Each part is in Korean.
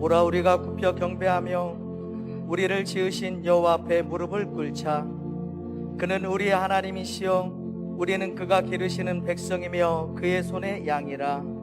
오라 우리가 굽혀 경배하며 우리를 지으신 여호와 앞에 무릎을 꿇자. 그는 우리의 하나님이시여 우리는 그가 기르시는 백성이며 그의 손의 양이라.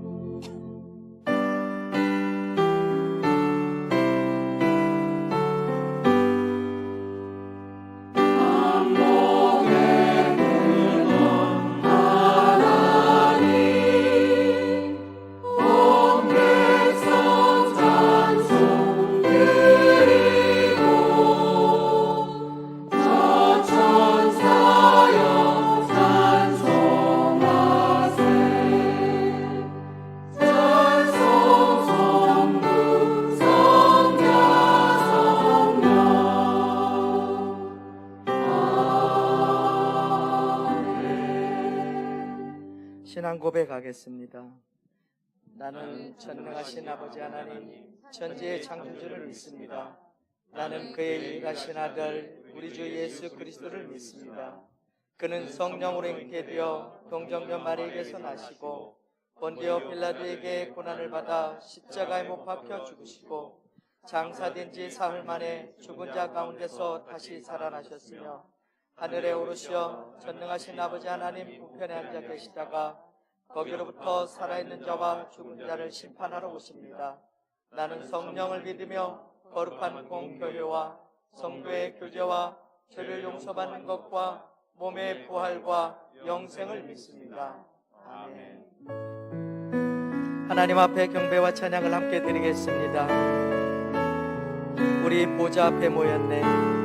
신앙 고백하겠습니다. 나는 전능하신 아버지 하나님 천지의 창조주를 믿습니다. 나는 그의 일가신 아들 우리 주 예수 그리스도를 믿습니다. 그는 성령으로 잉태되어 동정녀 마리에게서 나시고 본디오 빌라도에게 고난을 받아 십자가에 못 박혀 죽으시고 장사된 지 사흘 만에 죽은 자 가운데서 다시 살아나셨으며 하늘에 오르시어 전능하신 아버지 하나님 우편에 앉아 계시다가 거기로부터 살아있는 자와 죽은 자를 심판하러 오십니다. 나는 성령을 믿으며 거룩한 공교회와 성도의 교제와 죄를 용서받는 것과 몸의 부활과 영생을 믿습니다. 아멘. 하나님 앞에 경배와 찬양을 함께 드리겠습니다. 우리 보좌 앞에 모였네.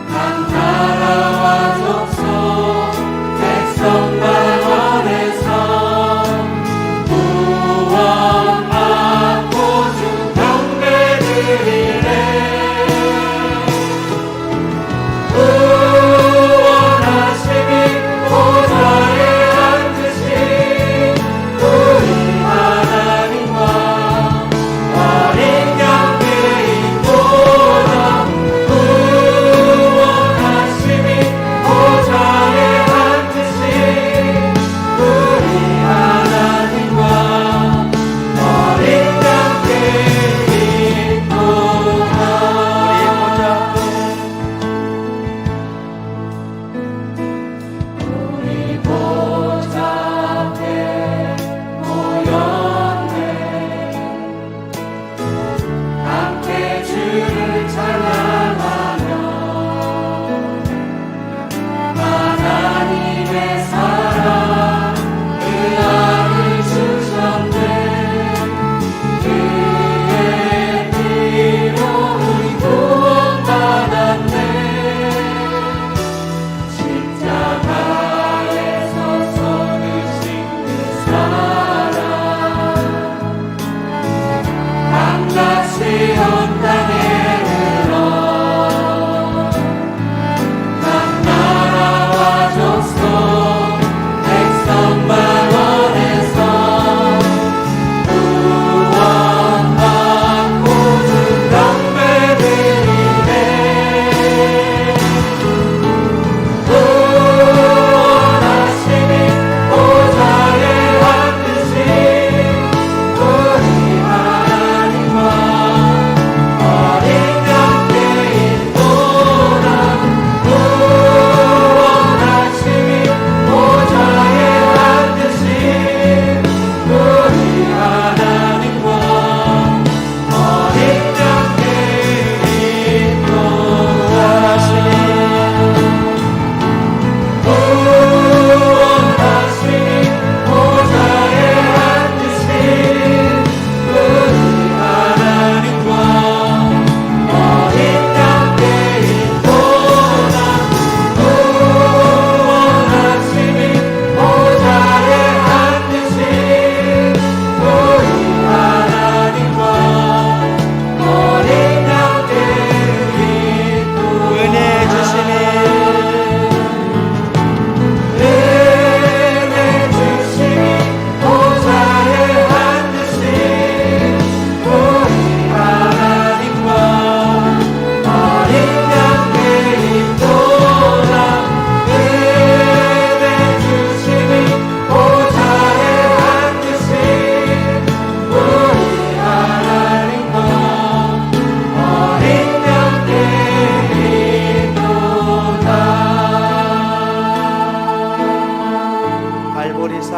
한 나라와 족속 백성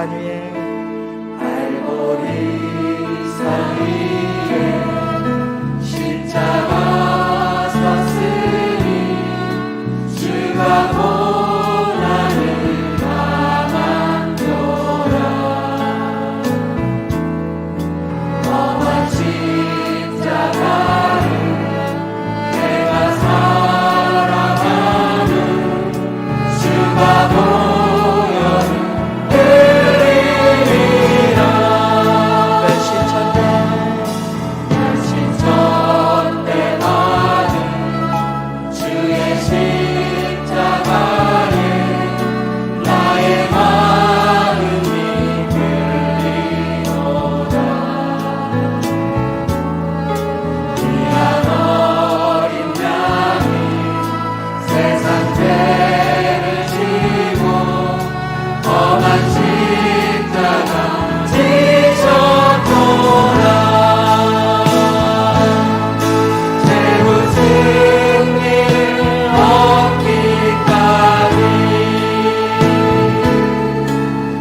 산 위에 갈보리 산 위에 십자가 섰으니 주가 고난을 당한도다. 험한 십자가를 내가 살아가는 주가 보혈을 흘리리라. 멸시천대 받은 주의 십자가에 나의 마음이 끌리도다. 귀한 어린 양이 세상 죄를 지고 험한 십자가 지셨도다. 최후 승리를 얻기까지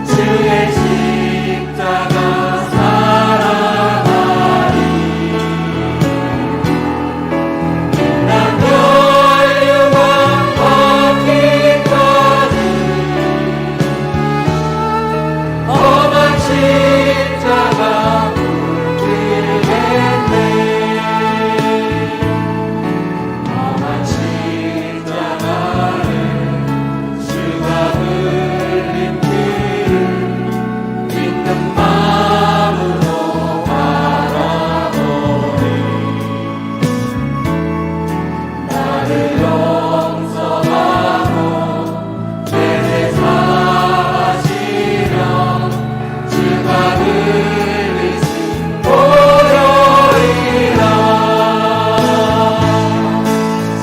주의 십자가 살아가리. 난 멸류관 얻기까지 험한 십자가 물들겠네. 험한 십자가를 주가 흘린 피를 믿는 마음으로 바라보리. 나를 용서하고 내 죄 사하시려 주가 흘리신 보혈이라.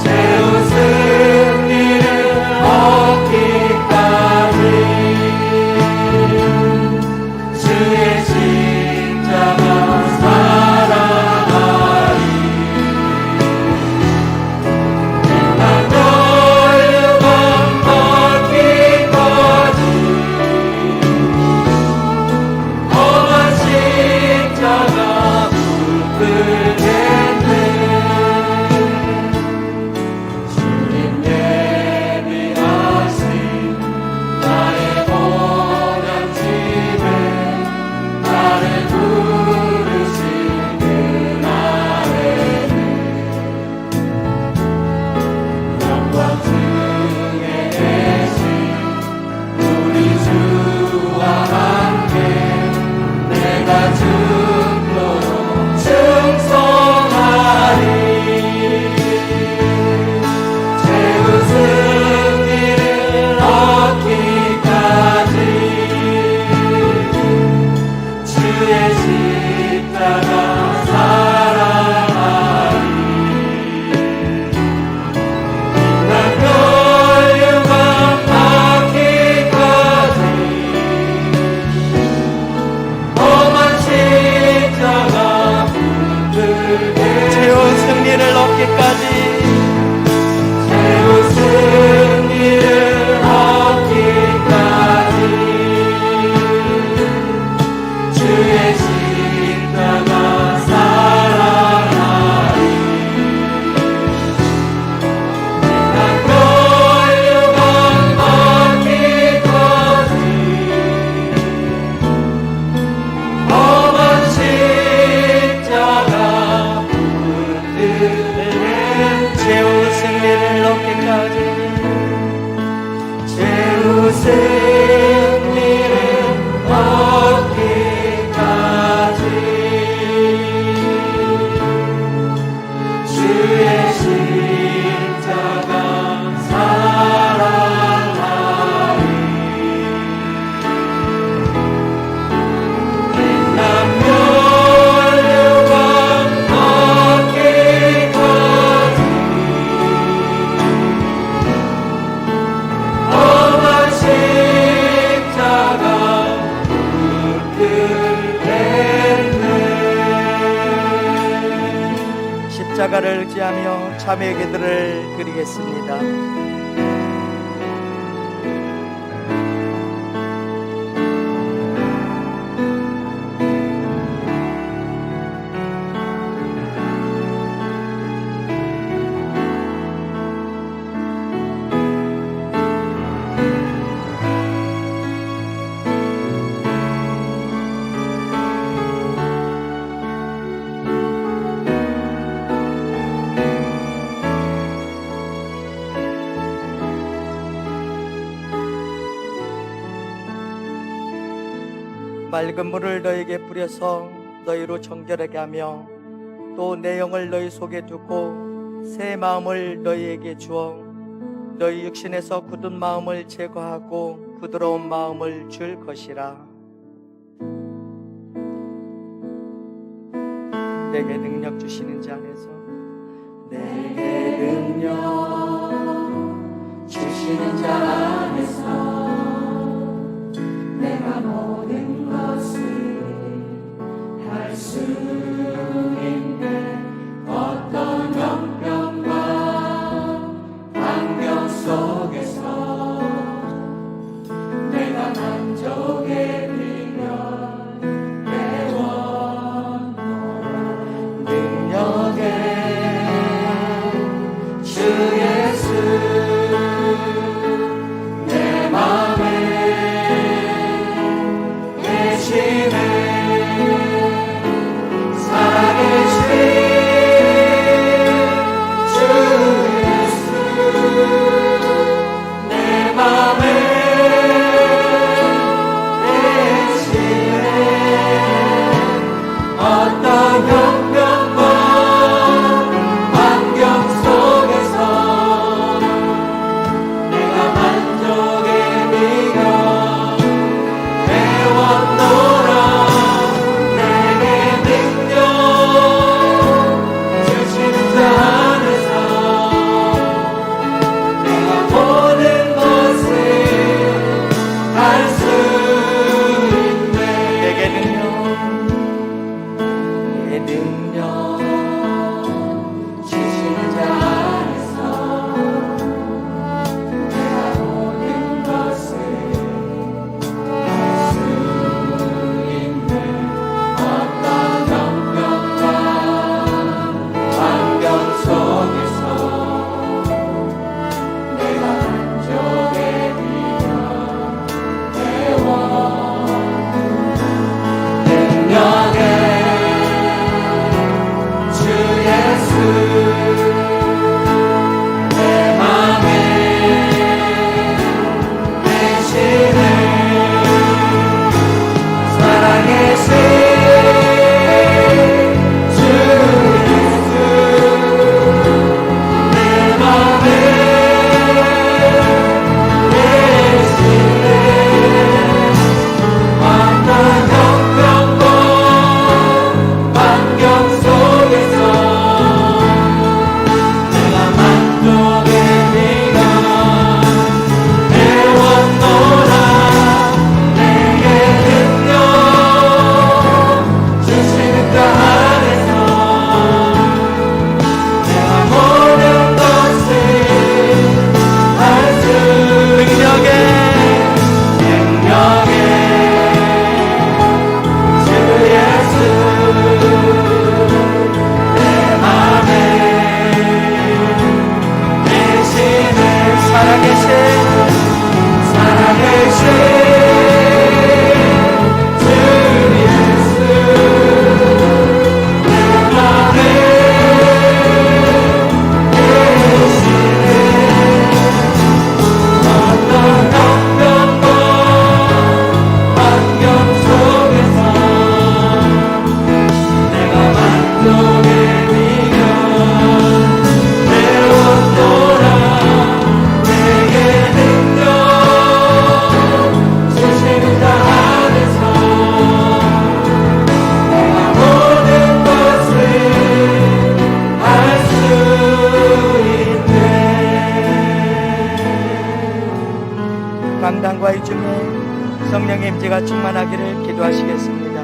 최후 승리를 얻기까지 주의 십자가 살아가리. 난 멸류관 얻기까지 험한 십자가 물들겠네. 주님 예비하신 나의 보혈집에 나를 부르신 그날에는 영광 중에 계신 우리 주와 함께 내가 죽도록 충성하리. 최후 승리를 얻기까지 주의 십자가 살아가리. 난 멸류관 받기까지 험한 십자가 물들게. 최후 승리를 얻기까지 최후 승리를 얻기까지 주의 십자가 살아가리. 난 멸류관 받기까지 험한 십자가 물들게. 최후 승리를 얻기까지 최후 승리를 얻기까지 주의 십자가 살아가리. 난 멸류관 얻기까지 험한 십자가 물들겠네. 십자가를 의지하며 참회 기도를 드리겠습니다. 맑은 물을 너에게 뿌려서 너희로 정결하게 하며 또 내 영을 너희 속에 두고 새 마음을 너희에게 주어 너희 육신에서 굳은 마음을 제거하고 부드러운 마음을 줄 것이라. 내게 능력 주시는 자 안에서 내게 능력 주시는 자 안에서 내가 모든 것을 할 수 있네. 어떤 형편과 환경 속에서 내가 만족의 비결 배웠노라. 능력의 주 예수 내 맘에 계시네. 살아계신 주 예수 내 맘에 계시네. 어떤 형편과 환경 속에서 내가 만족의 비결 배웠노라. 내게 능력 주시는 자 안에서 내가 모든 것을 할 수 있네. 내게 능력 주시는 자 안에서 내가 모든 것을 할 수 있네. 어떤 형편과 환경 속에서 내가 만족의 비결 배워 능력의 주 예수 내 맘에 계시네. 살아계신 주 예수 내 맘에 계시네. 어떤 형편과 환경 속에서 내가 만족의 비결 배웠노라. 내게 능력 주시는 자 안에서 내가 모든 것을 할 수 능력의 주 예수 내 맘에 계시네. 살아계신 주 예수 내 맘에 계시네. 어떤 형편과 환경 속에서 내가 만족의 비결 배웠노라. 내게 능력 주시는 자 안에서 내가 모든 것을 할 수 있네. 강단과 이 중에 성령의 임재가 충만하기를 기도하시겠습니다.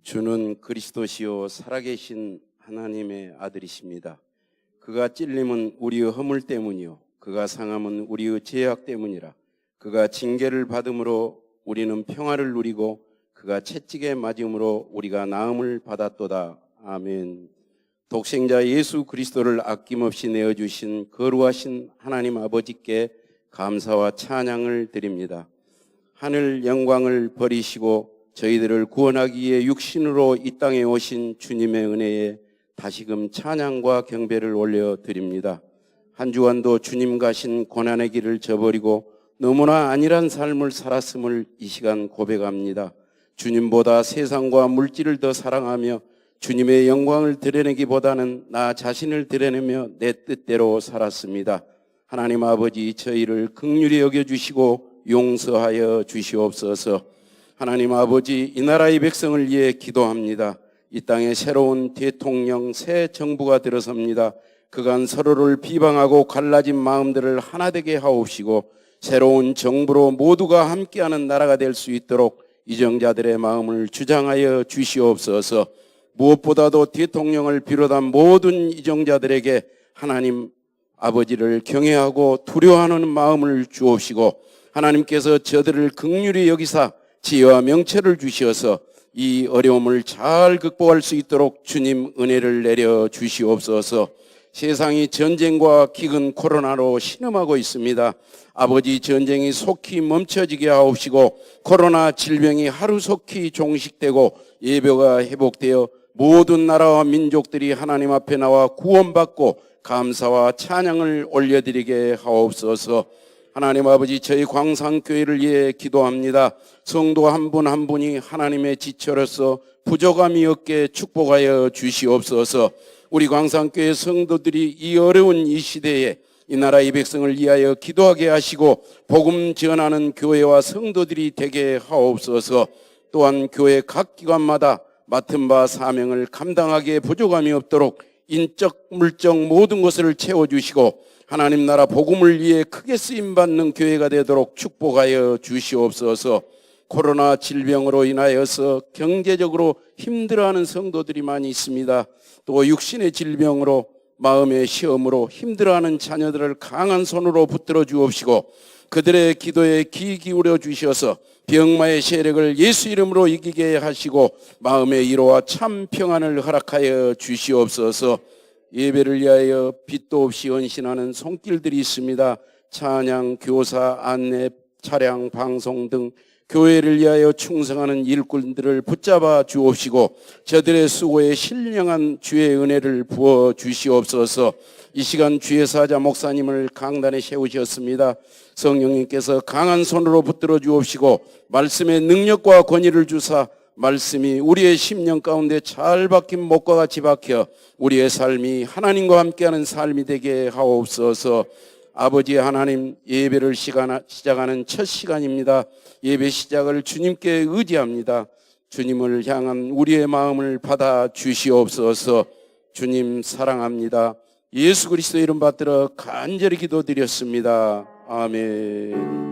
주는 그리스도시요 살아계신 하나님의 아들이십니다. 그가 찔림은 우리의 허물 때문이요 그가 상함은 우리의 죄악 때문이라. 그가 징계를 받음으로 우리는 평화를 누리고 그가 채찍에 맞음으로 우리가 나음을 받았도다. 아멘. 독생자 예수 그리스도를 아낌없이 내어주신 거룩하신 하나님 아버지께 감사와 찬양을 드립니다. 하늘 영광을 버리시고 저희들을 구원하기 위해 육신으로 이 땅에 오신 주님의 은혜에 다시금 찬양과 경배를 올려드립니다. 한 주간도 주님 가신 고난의 길을 저버리고 너무나 안일한 삶을 살았음을 이 시간 고백합니다. 주님보다 세상과 물질을 더 사랑하며 주님의 영광을 드러내기보다는 나 자신을 드러내며 내 뜻대로 살았습니다. 하나님 아버지, 저희를 긍휼히 여겨주시고 용서하여 주시옵소서. 하나님 아버지, 이 나라의 백성을 위해 기도합니다. 이 땅에 새로운 대통령, 새 정부가 들어섭니다. 그간 서로를 비방하고 갈라진 마음들을 하나 되게 하옵시고 새로운 정부로 모두가 함께하는 나라가 될 수 있도록 이정자들의 마음을 주장하여 주시옵소서. 무엇보다도 대통령을 비롯한 모든 이정자들에게 하나님 아버지를 경외하고 두려워하는 마음을 주옵시고 하나님께서 저들을 긍휼히 여기사 지혜와 명철을 주시어서 이 어려움을 잘 극복할 수 있도록 주님 은혜를 내려 주시옵소서. 세상이 전쟁과 기근 코로나로 신음하고 있습니다. 아버지, 전쟁이 속히 멈춰지게 하옵시고 코로나 질병이 하루속히 종식되고 예배가 회복되어 모든 나라와 민족들이 하나님 앞에 나와 구원받고 감사와 찬양을 올려드리게 하옵소서. 하나님 아버지, 저희 광산교회를 위해 기도합니다. 성도 한 분 한 분이 하나님의 지체로서 부족함이 없게 축복하여 주시옵소서. 우리 광산교회 성도들이 이 어려운 이 시대에 이 나라의 백성을 위하여 기도하게 하시고 복음 전하는 교회와 성도들이 되게 하옵소서. 또한 교회 각 기관마다 맡은 바 사명을 감당하기에 부족함이 없도록 인적, 물적 모든 것을 채워주시고 하나님 나라 복음을 위해 크게 쓰임받는 교회가 되도록 축복하여 주시옵소서. 코로나 질병으로 인하여서 경제적으로 힘들어하는 성도들이 많이 있습니다. 또 육신의 질병으로 마음의 시험으로 힘들어하는 자녀들을 강한 손으로 붙들어 주옵시고 그들의 기도에 귀 기울여 주셔서 병마의 세력을 예수 이름으로 이기게 하시고 마음의 위로와 참 평안을 허락하여 주시옵소서. 예배를 위하여 빛도 없이 헌신하는 손길들이 있습니다. 찬양, 교사, 안내, 차량, 방송 등 교회를 위하여 충성하는 일꾼들을 붙잡아 주옵시고 저들의 수고에 신령한 주의 은혜를 부어 주시옵소서. 이 시간 주의 사자 목사님을 강단에 세우셨습니다. 성령님께서 강한 손으로 붙들어 주옵시고 말씀의 능력과 권위를 주사 말씀이 우리의 심령 가운데 잘 박힌 목과 같이 박혀 우리의 삶이 하나님과 함께하는 삶이 되게 하옵소서. 아버지 하나님, 예배를 시작하는 첫 시간입니다. 예배 시작을 주님께 의지합니다. 주님을 향한 우리의 마음을 받아 주시옵소서. 주님 사랑합니다. 예수 그리스도 이름 받들어 간절히 기도드렸습니다. 아멘.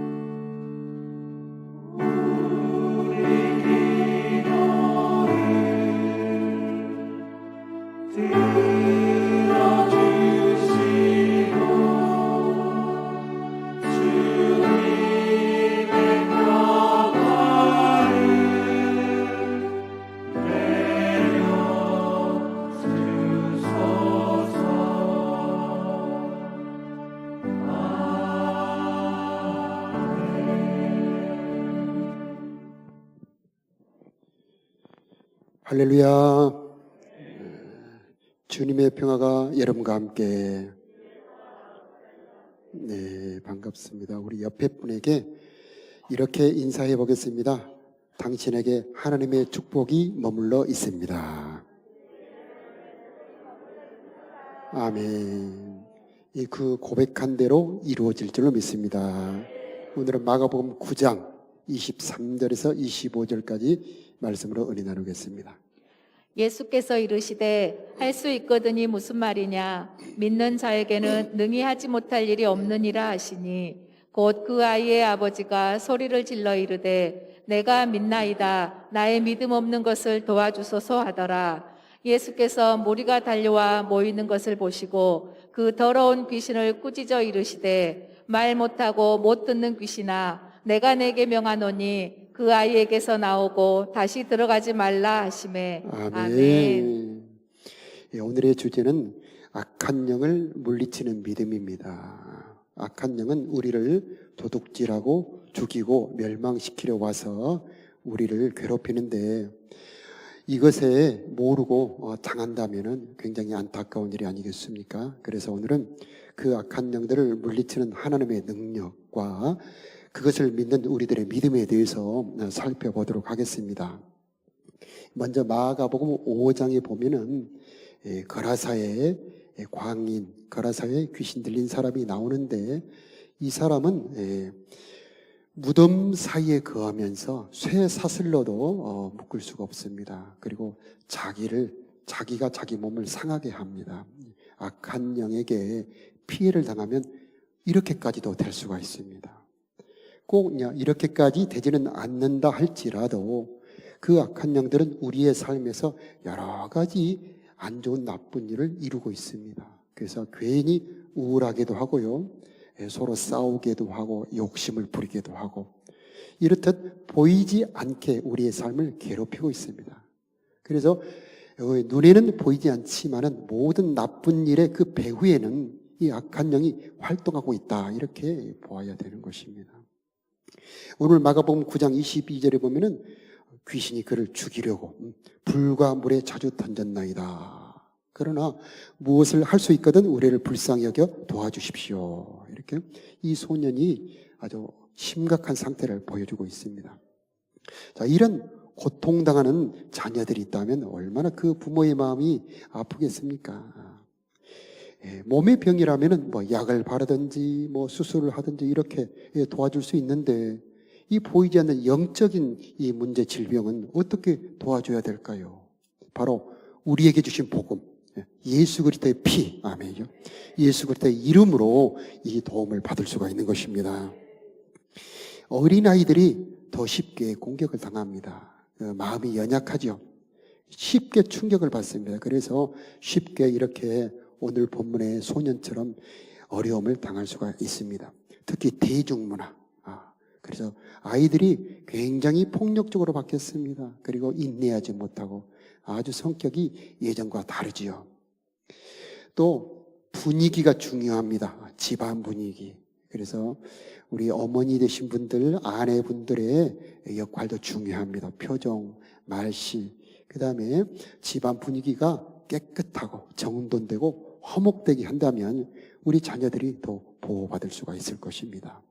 할렐루야. 주님의 평화가 여러분과 함께. 네, 반갑습니다. 우리 옆에 분에게 이렇게 인사해 보겠습니다. 당신에게 하나님의 축복이 머물러 있습니다. 아멘. 그 고백한 대로 이루어질 줄로 믿습니다. 오늘은 마가복음 9장 23절에서 25절까지 말씀으로 은혜 나누겠습니다. 예수께서 이르시되 할 수 있거든이 무슨 말이냐 믿는 자에게는 능히 하지 못할 일이 없느니라 하시니 곧 그 아이의 아버지가 소리를 질러 이르되 내가 믿나이다 나의 믿음 없는 것을 도와주소서 하더라. 예수께서 무리가 달려와 모이는 것을 보시고 그 더러운 귀신을 꾸짖어 이르시되 말 못하고 못 듣는 귀신아 내가 내게 명하노니 그 아이에게서 나오고 다시 들어가지 말라 하시매. 아멘. 예, 오늘의 주제는 악한 영을 물리치는 믿음입니다. 악한 영은 우리를 도둑질하고 죽이고 멸망시키려 와서 우리를 괴롭히는데 이것에 모르고 당한다면 굉장히 안타까운 일이 아니겠습니까? 그래서 오늘은 그 악한 영들을 물리치는 하나님의 능력과 그것을 믿는 우리들의 믿음에 대해서 살펴보도록 하겠습니다. 먼저 마가복음 5장에 보면은 거라사의 광인, 거라사의 귀신 들린 사람이 나오는데 이 사람은 무덤 사이에 거하면서 쇠 사슬로도 묶을 수가 없습니다. 그리고 자기가 자기 몸을 상하게 합니다. 악한 영에게 피해를 당하면 이렇게까지도 될 수가 있습니다. 꼭 이렇게까지 되지는 않는다 할지라도 그 악한 영들은 우리의 삶에서 여러 가지 안 좋은 나쁜 일을 이루고 있습니다. 그래서 괜히 우울하게도 하고요, 서로 싸우게도 하고 욕심을 부리게도 하고 이렇듯 보이지 않게 우리의 삶을 괴롭히고 있습니다. 그래서 눈에는 보이지 않지만은 모든 나쁜 일의 그 배후에는 이 악한 영이 활동하고 있다, 이렇게 보아야 되는 것입니다. 오늘 마가복음 9장 22절에 보면은 귀신이 그를 죽이려고 불과 물에 자주 던졌나이다. 그러나 무엇을 할 수 있거든 우리를 불쌍히 여겨 도와주십시오. 이렇게 이 소년이 아주 심각한 상태를 보여주고 있습니다. 자, 이런 고통당하는 자녀들이 있다면 얼마나 그 부모의 마음이 아프겠습니까? 몸의 병이라면은 뭐 약을 바르든지 뭐 수술을 하든지 이렇게 도와줄 수 있는데 이 보이지 않는 영적인 이 문제 질병은 어떻게 도와줘야 될까요? 바로 우리에게 주신 복음, 예수 그리스도의 피, 아멘이죠. 예수 그리스도의 이름으로 이 도움을 받을 수가 있는 것입니다. 어린아이들이 더 쉽게 공격을 당합니다. 마음이 연약하죠. 쉽게 충격을 받습니다. 그래서 쉽게 이렇게 오늘 본문의 소년처럼 어려움을 당할 수가 있습니다. 특히 대중문화. 그래서 아이들이 굉장히 폭력적으로 바뀌었습니다. 그리고 인내하지 못하고 아주 성격이 예전과 다르지요. 또 분위기가 중요합니다. 집안 분위기. 그래서 우리 어머니 되신 분들, 아내분들의 역할도 중요합니다. 표정, 말씨, 그 다음에 집안 분위기가 깨끗하고 정돈되고 화목되게 한다면 우리 자녀들이 더 보호받을 수가 있을 것입니다.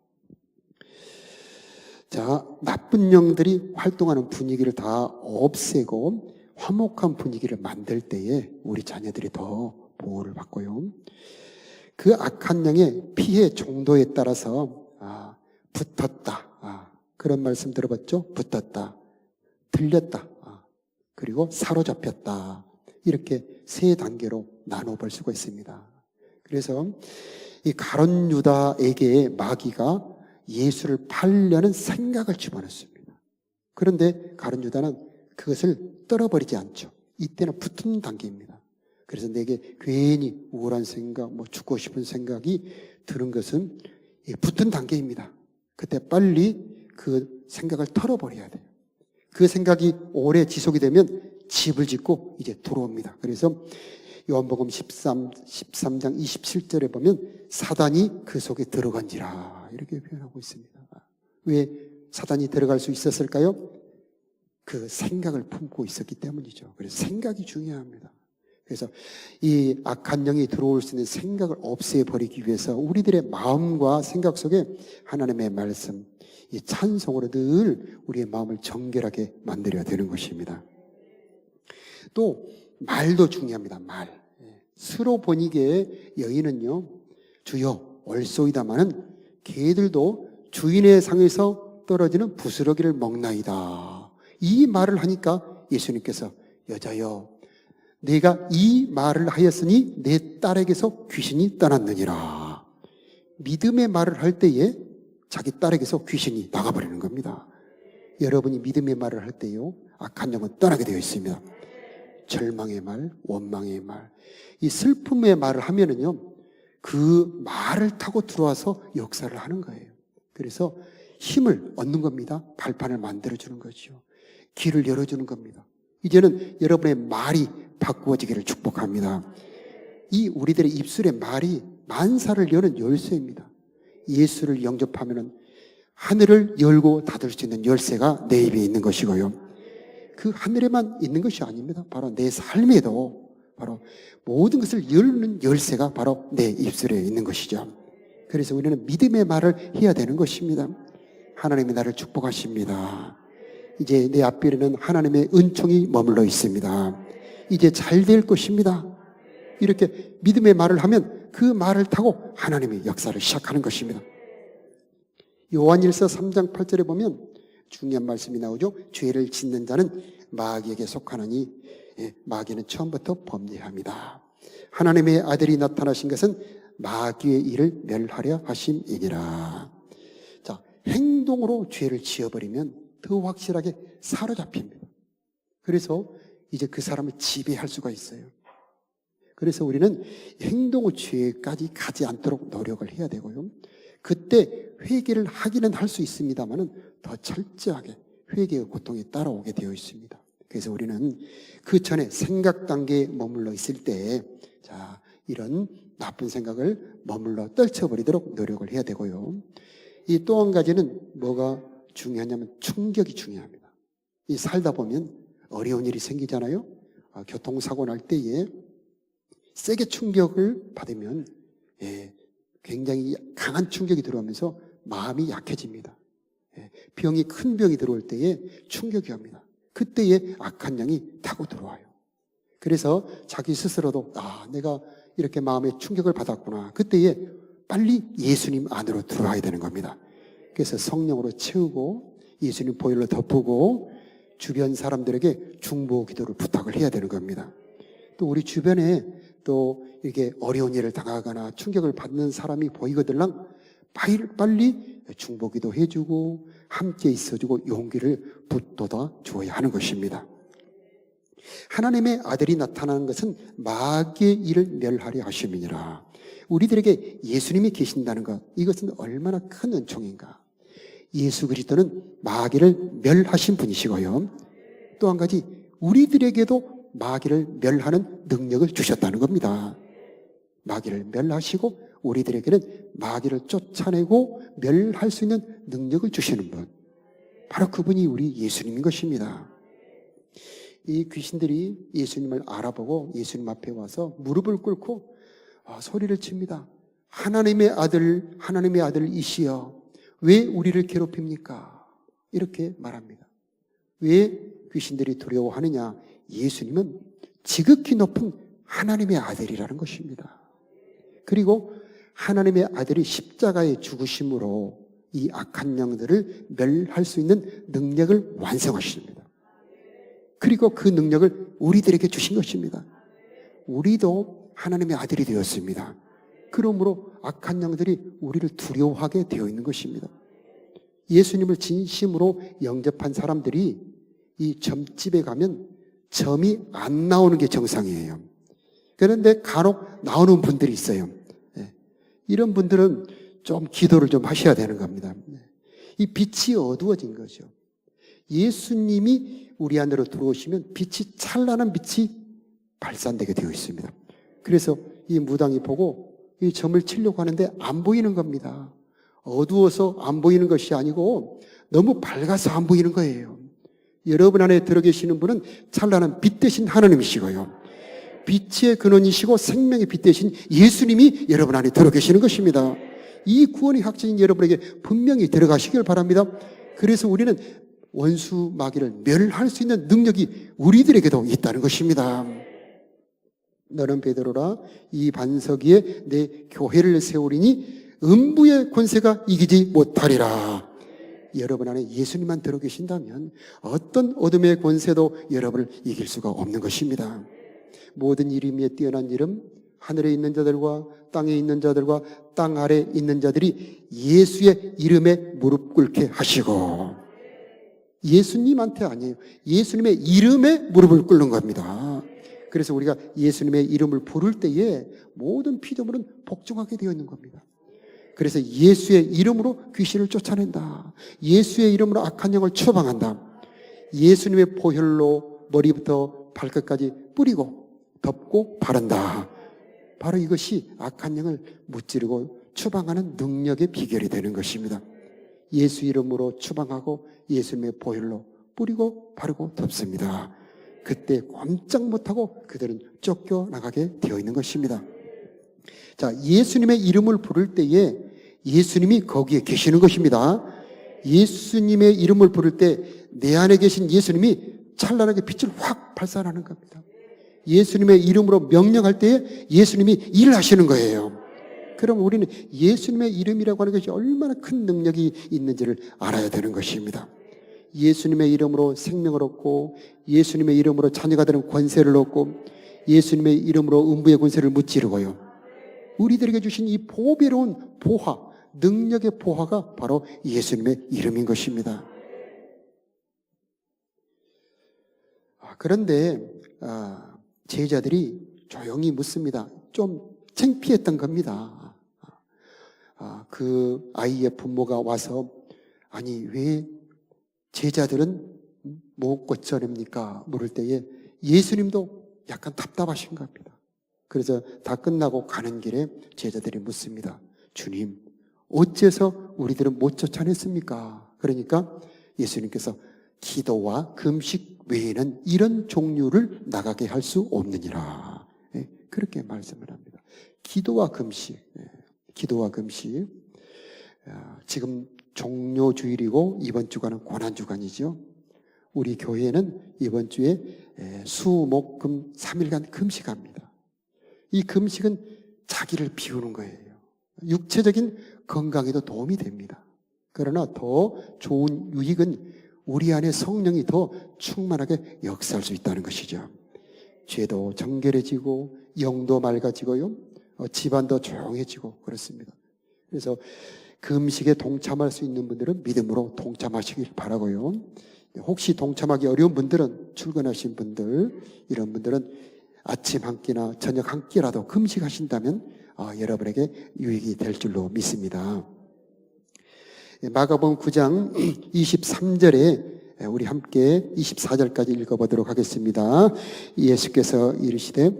자, 나쁜 영들이 활동하는 분위기를 다 없애고 화목한 분위기를 만들 때에 우리 자녀들이 더 보호를 받고요. 그 악한 영의 피해 정도에 따라서 붙었다, 그런 말씀 들어봤죠? 붙었다, 들렸다, 그리고 사로잡혔다, 이렇게 세 단계로 나눠볼 수가 있습니다. 그래서 이 가룟 유다에게 마귀가 예수를 팔려는 생각을 집어넣습니다. 그런데 가룟 유다는 그것을 떨어버리지 않죠. 이때는 붙은 단계입니다. 그래서 내게 괜히 우울한 생각, 죽고 싶은 생각이 드는 것은 붙은 단계입니다. 그때 빨리 그 생각을 털어버려야 돼요. 그 생각이 오래 지속이 되면 집을 짓고 이제 들어옵니다. 그래서 요한복음 13장 27절에 보면 사단이 그 속에 들어간지라, 이렇게 표현하고 있습니다. 왜 사단이 들어갈 수 있었을까요? 그 생각을 품고 있었기 때문이죠. 그래서 생각이 중요합니다. 그래서 이 악한 영이 들어올 수 있는 생각을 없애버리기 위해서 우리들의 마음과 생각 속에 하나님의 말씀, 이 찬송으로 늘 우리의 마음을 정결하게 만들어야 되는 것입니다. 또 말도 중요합니다. 말. 스로보니게의 여인은요, 주여 올소이다마는 개들도 주인의 상에서 떨어지는 부스러기를 먹나이다. 이 말을 하니까 예수님께서 여자여, 내가 이 말을 하였으니 내 딸에게서 귀신이 떠났느니라. 믿음의 말을 할 때에 자기 딸에게서 귀신이 나가버리는 겁니다. 여러분이 믿음의 말을 할 때요, 악한 영은 떠나게 되어 있습니다. 절망의 말, 원망의 말, 이 슬픔의 말을 하면은요, 그 말을 타고 들어와서 역사를 하는 거예요. 그래서 힘을 얻는 겁니다. 발판을 만들어주는 거죠. 길을 열어주는 겁니다. 이제는 여러분의 말이 바꾸어지기를 축복합니다. 이 우리들의 입술의 말이 만사를 여는 열쇠입니다. 예수를 영접하면은 하늘을 열고 닫을 수 있는 열쇠가 내 입에 있는 것이고요. 그 하늘에만 있는 것이 아닙니다. 바로 내 삶에도 바로 모든 것을 여는 열쇠가 바로 내 입술에 있는 것이죠. 그래서 우리는 믿음의 말을 해야 되는 것입니다. 하나님이 나를 축복하십니다. 이제 내 앞길에는 하나님의 은총이 머물러 있습니다. 이제 잘 될 것입니다. 이렇게 믿음의 말을 하면 그 말을 타고 하나님의 역사를 시작하는 것입니다. 요한일서 3장 8절에 보면 중요한 말씀이 나오죠. 죄를 짓는 자는 마귀에게 속하나니 마귀는 처음부터 범죄합니다. 하나님의 아들이 나타나신 것은 마귀의 일을 멸하려 하심이니라. 자, 행동으로 죄를 지어버리면 더 확실하게 사로잡힙니다. 그래서 이제 그 사람을 지배할 수가 있어요. 그래서 우리는 행동의 죄까지 가지 않도록 노력을 해야 되고요. 그때 회개를 하기는 할 수 있습니다만은 더 철저하게 회개의 고통이 따라오게 되어 있습니다. 그래서 우리는 그 전에 생각 단계에 머물러 있을 때, 자, 이런 나쁜 생각을 머물러 떨쳐버리도록 노력을 해야 되고요. 이 또 한 가지는 뭐가 중요하냐면 충격이 중요합니다. 이 살다 보면 어려운 일이 생기잖아요. 교통사고 날 때에 세게 충격을 받으면 굉장히 강한 충격이 들어오면서 마음이 약해집니다. 병이 큰 병이 들어올 때에 충격이 옵니다. 그때에 악한 영이 타고 들어와요. 그래서 자기 스스로도 내가 이렇게 마음에 충격을 받았구나. 그때에 빨리 예수님 안으로 들어와야 되는 겁니다. 그래서 성령으로 채우고 예수님 보혈로 덮고 주변 사람들에게 중보 기도를 부탁을 해야 되는 겁니다. 또 우리 주변에 또 이렇게 어려운 일을 당하거나 충격을 받는 사람이 보이거들랑 빨리 중보기도 해주고 함께 있어주고 용기를 붙돋아 주어야 하는 것입니다. 하나님의 아들이 나타나는 것은 마귀의 일을 멸하려 하심이니라. 우리들에게 예수님이 계신다는 것, 이것은 얼마나 큰 은총인가. 예수 그리스도는 마귀를 멸하신 분이시고요. 또 한 가지 우리들에게도 마귀를 멸하는 능력을 주셨다는 겁니다. 마귀를 멸하시고 우리들에게는 마귀를 쫓아내고 멸할 수 있는 능력을 주시는 분, 바로 그분이 우리 예수님인 것입니다. 이 귀신들이 예수님을 알아보고 예수님 앞에 와서 무릎을 꿇고 소리를 칩니다. 하나님의 아들이시여, 왜 우리를 괴롭힙니까? 이렇게 말합니다. 왜 귀신들이 두려워하느냐? 예수님은 지극히 높은 하나님의 아들이라는 것입니다. 그리고 하나님의 아들이 십자가에 죽으심으로 이 악한 영들을 멸할 수 있는 능력을 완성하십니다. 그리고 그 능력을 우리들에게 주신 것입니다. 우리도 하나님의 아들이 되었습니다. 그러므로 악한 영들이 우리를 두려워하게 되어 있는 것입니다. 예수님을 진심으로 영접한 사람들이 이 점집에 가면 점이 안 나오는 게 정상이에요. 그런데 간혹 나오는 분들이 있어요. 이런 분들은 좀 기도를 좀 하셔야 되는 겁니다. 이 빛이 어두워진 거죠. 예수님이 우리 안으로 들어오시면 빛이 찬란한 빛이 발산되게 되어 있습니다. 그래서 이 무당이 보고 이 점을 치려고 하는데 안 보이는 겁니다. 어두워서 안 보이는 것이 아니고 너무 밝아서 안 보이는 거예요. 여러분 안에 들어 계시는 분은 찬란한 빛 대신 하나님이시고요. 빛의 근원이시고 생명의 빛 대신 예수님이 여러분 안에 들어 계시는 것입니다. 이 구원의 확신이 여러분에게 분명히 들어가시길 바랍니다. 그래서 우리는 원수 마귀를 멸할 수 있는 능력이 우리들에게도 있다는 것입니다. 너는 베드로라, 이 반석 위에 내 교회를 세우리니 음부의 권세가 이기지 못하리라. 여러분 안에 예수님만 들어 계신다면 어떤 어둠의 권세도 여러분을 이길 수가 없는 것입니다. 모든 이름 위에 뛰어난 이름, 하늘에 있는 자들과 땅에 있는 자들과 땅 아래 있는 자들이 예수의 이름에 무릎 꿇게 하시고, 예수님한테 아니에요. 예수님의 이름에 무릎을 꿇는 겁니다. 그래서 우리가 예수님의 이름을 부를 때에 모든 피조물은 복종하게 되어 있는 겁니다. 그래서 예수의 이름으로 귀신을 쫓아낸다. 예수의 이름으로 악한 영을 처방한다. 예수님의 보혈로 머리부터 발끝까지 뿌리고 덮고 바른다. 바로 이것이 악한 영을 무찌르고 추방하는 능력의 비결이 되는 것입니다. 예수 이름으로 추방하고 예수님의 보혈로 뿌리고 바르고 덮습니다. 그때 꼼짝 못하고 그들은 쫓겨나가게 되어 있는 것입니다. 자, 예수님의 이름을 부를 때에 예수님이 거기에 계시는 것입니다. 예수님의 이름을 부를 때 내 안에 계신 예수님이 찬란하게 빛을 확 발산하는 겁니다. 예수님의 이름으로 명령할 때에 예수님이 일을 하시는 거예요. 그럼 우리는 예수님의 이름이라고 하는 것이 얼마나 큰 능력이 있는지를 알아야 되는 것입니다. 예수님의 이름으로 생명을 얻고 예수님의 이름으로 자녀가 되는 권세를 얻고 예수님의 이름으로 음부의 권세를 무찌르고요. 우리들에게 주신 이 보배로운 보화, 능력의 보화가 바로 예수님의 이름인 것입니다. 그런데 제자들이 조용히 묻습니다. 좀 창피했던 겁니다. 그 아이의 부모가 와서 아니 왜 제자들은 못 고쳐냅니까? 물을 때에 예수님도 약간 답답하신 겁니다. 그래서 다 끝나고 가는 길에 제자들이 묻습니다. 주님, 어째서 우리들은 못 쫓아냈습니까? 그러니까 예수님께서 기도와 금식 외에는 이런 종류를 나가게 할 수 없느니라. 그렇게 말씀을 합니다. 기도와 금식, 기도와 금식. 지금 종료주일이고 이번 주간은 고난주간이죠. 우리 교회는 이번 주에 수, 목, 금 3일간 금식합니다. 이 금식은 자기를 비우는 거예요. 육체적인 건강에도 도움이 됩니다. 그러나 더 좋은 유익은 우리 안에 성령이 더 충만하게 역사할 수 있다는 것이죠. 죄도 정결해지고 영도 맑아지고요. 집안도 조용해지고 그렇습니다. 그래서 금식에 동참할 수 있는 분들은 믿음으로 동참하시길 바라고요. 혹시 동참하기 어려운 분들은 출근하신 분들, 이런 분들은 아침 한 끼나 저녁 한 끼라도 금식하신다면 여러분에게 유익이 될 줄로 믿습니다. 마가복음 9장 23절에 우리 함께 24절까지 읽어보도록 하겠습니다. 예수께서 이르시되,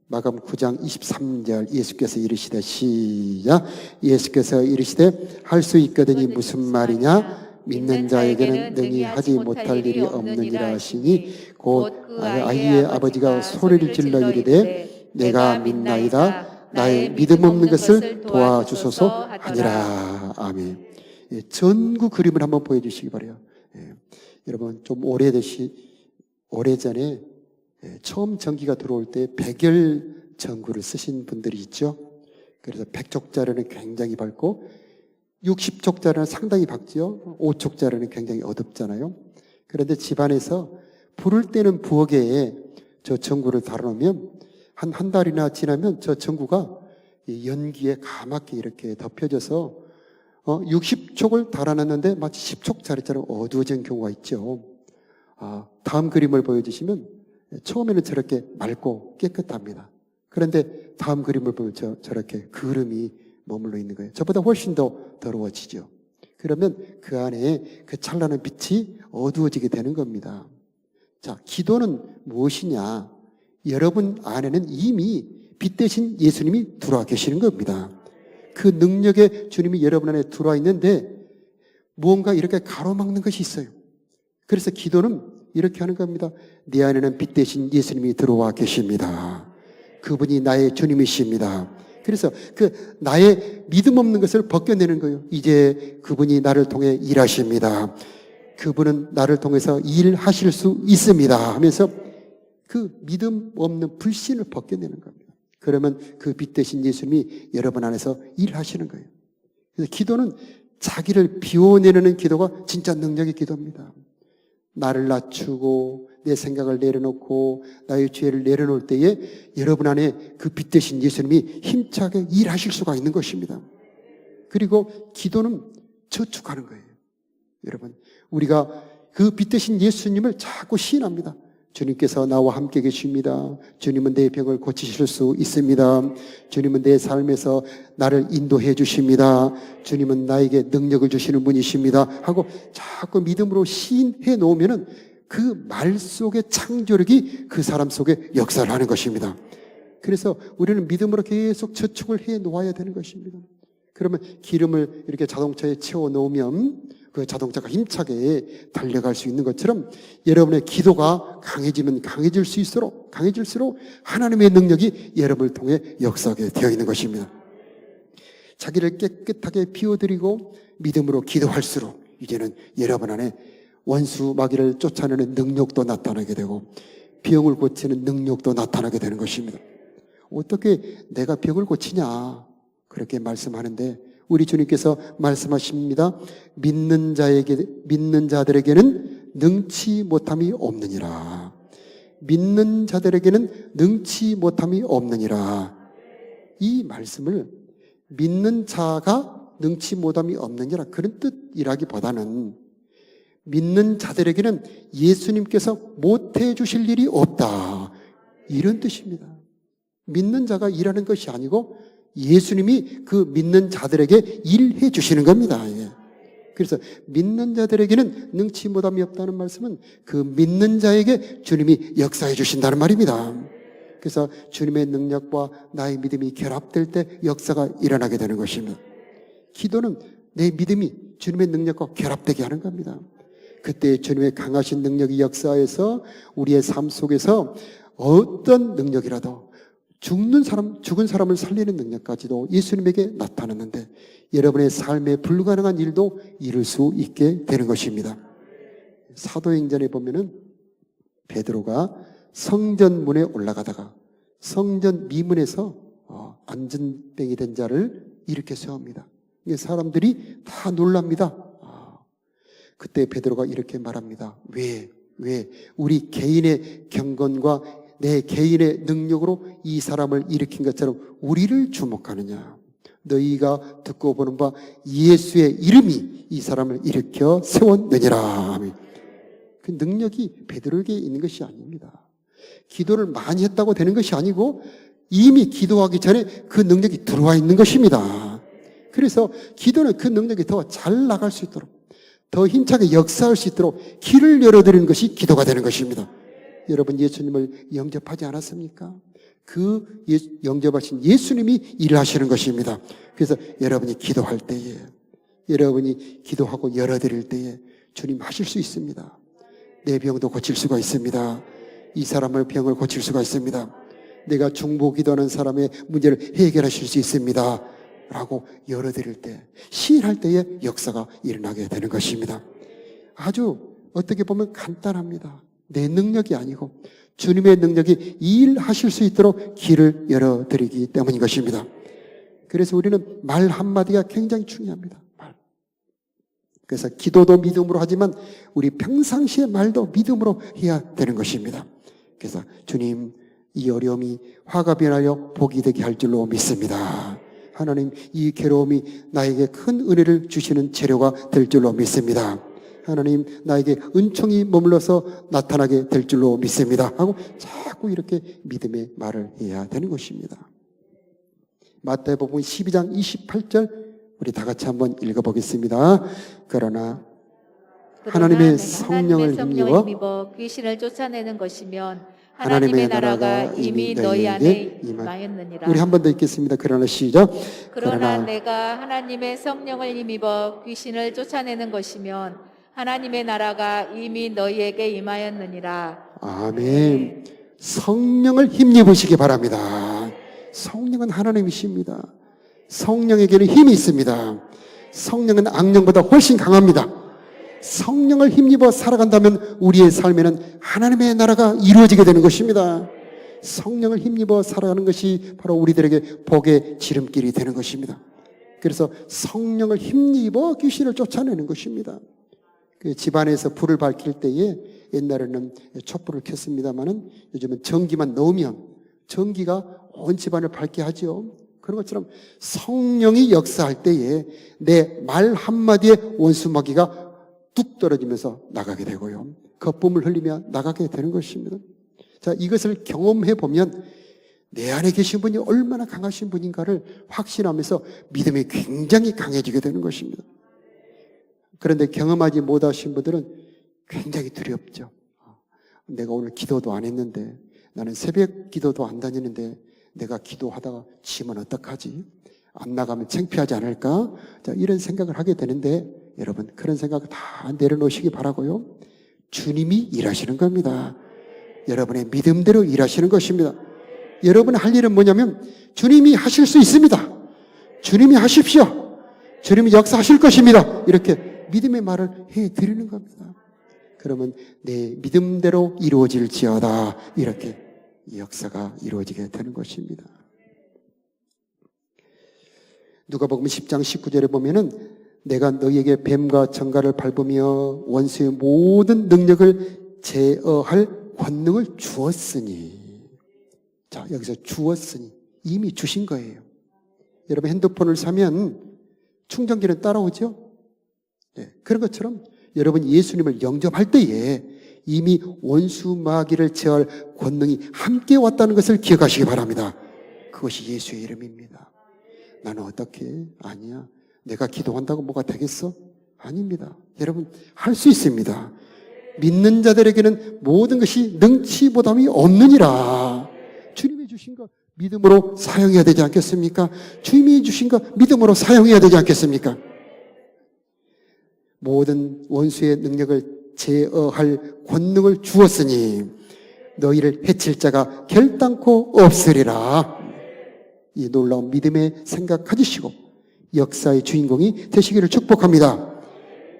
마가복음 9장 23절, 예수께서 이르시되, 시작. 예수께서 이르시되 할 수 있거든이 무슨 말이냐? 믿는 자에게는 능히 하지 못할 일이 없느니라 하시니 곧 아이의 아버지가 소리를 질러 이르되 내가 믿나이다. 나의 믿음 없는 것을 도와주소서 하니라. 아멘. 전구 그림을 한번 보여주시기 바라요. 여러분 좀 오래전에 처음 전기가 들어올 때 백열 전구를 쓰신 분들이 있죠. 그래서 100촉짜리는 굉장히 밝고 60촉짜리는 상당히 밝죠. 5촉짜리는 굉장히 어둡잖아요. 그런데 집안에서 불을 때는 부엌에 저 전구를 달아놓으면 한 달이나 지나면 저 전구가 연기에 가맣게 이렇게 덮여져서 60촉을 달아놨는데 마치 10촉짜리처럼 어두워진 경우가 있죠. 다음 그림을 보여주시면 처음에는 저렇게 맑고 깨끗합니다. 그런데 다음 그림을 보면 저렇게 그름이 머물러 있는 거예요. 저보다 훨씬 더 더러워지죠. 그러면 그 안에 그 찬란한 빛이 어두워지게 되는 겁니다. 자, 기도는 무엇이냐? 여러분 안에는 이미 빛 대신 예수님이 들어와 계시는 겁니다. 그 능력의 주님이 여러분 안에 들어와 있는데 무언가 이렇게 가로막는 것이 있어요. 그래서 기도는 이렇게 하는 겁니다. 내 안에는 빛 대신 예수님이 들어와 계십니다. 그분이 나의 주님이십니다. 그래서 그 나의 믿음 없는 것을 벗겨내는 거예요. 이제 그분이 나를 통해 일하십니다. 그분은 나를 통해서 일하실 수 있습니다 하면서 그 믿음 없는 불신을 벗겨내는 겁니다. 그러면 그 빛 대신 예수님이 여러분 안에서 일하시는 거예요. 그래서 기도는 자기를 비워내는 기도가 진짜 능력의 기도입니다. 나를 낮추고 내 생각을 내려놓고 나의 죄를 내려놓을 때에 여러분 안에 그 빛 대신 예수님이 힘차게 일하실 수가 있는 것입니다. 그리고 기도는 저축하는 거예요. 여러분, 우리가 그 빛 대신 예수님을 자꾸 시인합니다. 주님께서 나와 함께 계십니다. 주님은 내 병을 고치실 수 있습니다. 주님은 내 삶에서 나를 인도해 주십니다. 주님은 나에게 능력을 주시는 분이십니다. 하고 자꾸 믿음으로 시인해 놓으면은 그 말 속의 창조력이 그 사람 속에 역사를 하는 것입니다. 그래서 우리는 믿음으로 계속 저축을 해 놓아야 되는 것입니다. 그러면 기름을 이렇게 자동차에 채워 놓으면 그 자동차가 힘차게 달려갈 수 있는 것처럼 여러분의 기도가 강해지면 강해질수록 하나님의 능력이 여러분을 통해 역사하게 되어 있는 것입니다. 자기를 깨끗하게 비워드리고 믿음으로 기도할수록 이제는 여러분 안에 원수 마귀를 쫓아내는 능력도 나타나게 되고 병을 고치는 능력도 나타나게 되는 것입니다. 어떻게 내가 병을 고치냐 그렇게 말씀하는데 우리 주님께서 말씀하십니다. 믿는 자들에게는 능치 못함이 없느니라. 믿는 자들에게는 능치 못함이 없느니라. 이 말씀을 믿는 자가 능치 못함이 없느니라 그런 뜻이라기보다는 믿는 자들에게는 예수님께서 못해 주실 일이 없다 이런 뜻입니다. 믿는 자가 일하는 것이 아니고 예수님이 그 믿는 자들에게 일해 주시는 겁니다. 그래서 믿는 자들에게는 능치 못함이 없다는 말씀은 그 믿는 자에게 주님이 역사해 주신다는 말입니다. 그래서 주님의 능력과 나의 믿음이 결합될 때 역사가 일어나게 되는 것입니다. 기도는 내 믿음이 주님의 능력과 결합되게 하는 겁니다. 그때 주님의 강하신 능력이 역사해서 우리의 삶 속에서 어떤 능력이라도 죽은 사람을 살리는 능력까지도 예수님에게 나타났는데 여러분의 삶에 불가능한 일도 이룰 수 있게 되는 것입니다. 사도행전에 보면은 베드로가 성전문에 올라가다가 성전 미문에서 안전병이 된 자를 일으켜 세웁니다. 사람들이 다 놀랍니다. 그때 베드로가 이렇게 말합니다. 왜 우리 개인의 경건과 내 개인의 능력으로 이 사람을 일으킨 것처럼 우리를 주목하느냐. 너희가 듣고 보는 바 예수의 이름이 이 사람을 일으켜 세웠느니라. 그 능력이 베드로에게 있는 것이 아닙니다. 기도를 많이 했다고 되는 것이 아니고 이미 기도하기 전에 그 능력이 들어와 있는 것입니다. 그래서 기도는 그 능력이 더 잘 나갈 수 있도록 더 힘차게 역사할 수 있도록 길을 열어드리는 것이 기도가 되는 것입니다. 여러분 예수님을 영접하지 않았습니까? 그 영접하신 예수님이 일을 하시는 것입니다. 그래서 여러분이 기도할 때에 여러분이 기도하고 열어드릴 때에 주님 하실 수 있습니다. 내 병도 고칠 수가 있습니다. 이 사람의 병을 고칠 수가 있습니다. 내가 중보 기도하는 사람의 문제를 해결하실 수 있습니다. 라고 열어드릴 때 시인할 때에 역사가 일어나게 되는 것입니다. 아주 어떻게 보면 간단합니다. 내 능력이 아니고 주님의 능력이 일하실 수 있도록 길을 열어드리기 때문인 것입니다. 그래서 우리는 말 한마디가 굉장히 중요합니다. 말. 그래서 기도도 믿음으로 하지만 우리 평상시의 말도 믿음으로 해야 되는 것입니다. 그래서 주님 이 어려움이 화가 변하여 복이 되게 할 줄로 믿습니다. 하나님 이 괴로움이 나에게 큰 은혜를 주시는 재료가 될 줄로 믿습니다. 하나님 나에게 은총이 머물러서 나타나게 될 줄로 믿습니다 하고 자꾸 이렇게 믿음의 말을 해야 되는 것입니다. 마태복음 12장 28절 우리 다 같이 한번 읽어보겠습니다. 그러나 하나님의 성령을 힘입어 귀신을 쫓아내는 것이면 하나님의 나라가 이미 너희 안에 임하였느니라. 우리 한 번 더 읽겠습니다. 그러나 시작. 그러나 내가 하나님의 성령을 힘입어 귀신을 쫓아내는 것이면 하나님의 나라가 이미 너희에게 임하였느니라. 아멘. 성령을 힘입으시기 바랍니다. 성령은 하나님이십니다. 성령에게는 힘이 있습니다. 성령은 악령보다 훨씬 강합니다. 성령을 힘입어 살아간다면 우리의 삶에는 하나님의 나라가 이루어지게 되는 것입니다. 성령을 힘입어 살아가는 것이 바로 우리들에게 복의 지름길이 되는 것입니다. 그래서 성령을 힘입어 귀신을 쫓아내는 것입니다. 그 집안에서 불을 밝힐 때에 옛날에는 촛불을 켰습니다마는 요즘은 전기만 넣으면 전기가 온 집안을 밝게 하죠. 그런 것처럼 성령이 역사할 때에 내 말 한마디에 원수마귀가 뚝 떨어지면서 나가게 되고요. 거품을 흘리며 나가게 되는 것입니다. 자, 이것을 경험해 보면 내 안에 계신 분이 얼마나 강하신 분인가를 확신하면서 믿음이 굉장히 강해지게 되는 것입니다. 그런데 경험하지 못하신 분들은 굉장히 두렵죠. 내가 오늘 기도도 안 했는데, 나는 새벽 기도도 안 다니는데 내가 기도하다가 지면 어떡하지? 안 나가면 창피하지 않을까? 자, 이런 생각을 하게 되는데, 여러분 그런 생각 다 내려놓으시기 바라고요. 주님이 일하시는 겁니다. 여러분의 믿음대로 일하시는 것입니다. 여러분이 할 일은 뭐냐면 주님이 하실 수 있습니다. 주님이 하십시오. 주님이 역사하실 것입니다. 이렇게 믿음의 말을 해드리는 겁니다. 그러면 내 믿음대로 이루어질지어다. 이렇게 역사가 이루어지게 되는 것입니다. 누가복음 10장 19절에 보면은 내가 너희에게 뱀과 정갈을 밟으며 원수의 모든 능력을 제어할 권능을 주었으니. 자, 여기서 주었으니 이미 주신 거예요. 여러분 핸드폰을 사면 충전기는 따라오죠? 네, 그런 것처럼 여러분 예수님을 영접할 때에 이미 원수 마귀를 제어할 권능이 함께 왔다는 것을 기억하시기 바랍니다. 그것이 예수의 이름입니다. 나는 어떻게? 아니야. 내가 기도한다고 뭐가 되겠어? 아닙니다. 여러분 할 수 있습니다. 믿는 자들에게는 모든 것이 능치보담이 없느니라. 주님이 주신 것 믿음으로 사용해야 되지 않겠습니까? 주님이 주신 것 믿음으로 사용해야 되지 않겠습니까? 모든 원수의 능력을 제어할 권능을 주었으니 너희를 해칠 자가 결단코 없으리라. 이 놀라운 믿음의 생각 가지시고 역사의 주인공이 되시기를 축복합니다.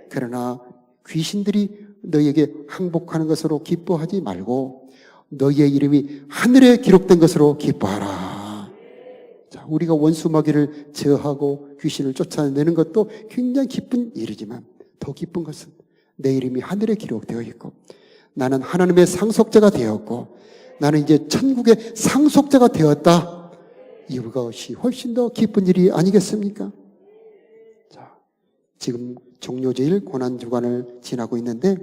그러나 귀신들이 너희에게 항복하는 것으로 기뻐하지 말고 너희의 이름이 하늘에 기록된 것으로 기뻐하라. 자, 우리가 원수 마귀를 제어하고 귀신을 쫓아내는 것도 굉장히 기쁜 일이지만 더 기쁜 것은 내 이름이 하늘에 기록되어 있고 나는 하나님의 상속자가 되었고 나는 이제 천국의 상속자가 되었다. 이것이 훨씬 더 기쁜 일이 아니겠습니까? 자, 지금 종료제일 고난주간을 지나고 있는데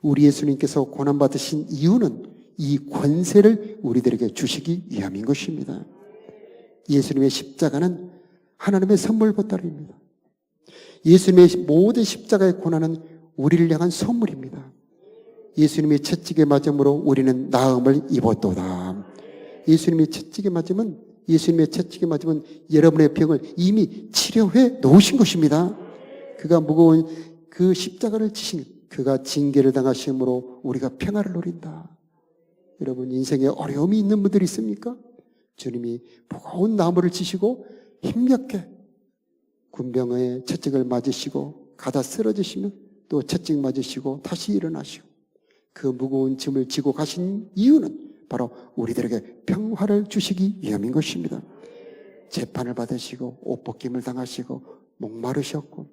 우리 예수님께서 고난받으신 이유는 이 권세를 우리들에게 주시기 위함인 것입니다. 예수님의 십자가는 하나님의 선물 보따리입니다. 예수님의 모든 십자가의 고난은 우리를 향한 선물입니다. 예수님의 채찍에 맞음으로 우리는 나음을 입었도다. 예수님의 채찍에 맞으면 여러분의 병을 이미 치료해 놓으신 것입니다. 그가 무거운 그 십자가를 지신 그가 징계를 당하심으로 우리가 평화를 누린다. 여러분 인생에 어려움이 있는 분들이 있습니까? 주님이 무거운 나무를 지시고 힘겹게 군병의 채찍을 맞으시고 가다 쓰러지시면 또 채찍 맞으시고 다시 일어나시고 그 무거운 짐을 지고 가신 이유는 바로 우리들에게 평화를 주시기 위함인 것입니다. 재판을 받으시고 옷벗김을 당하시고 목마르셨고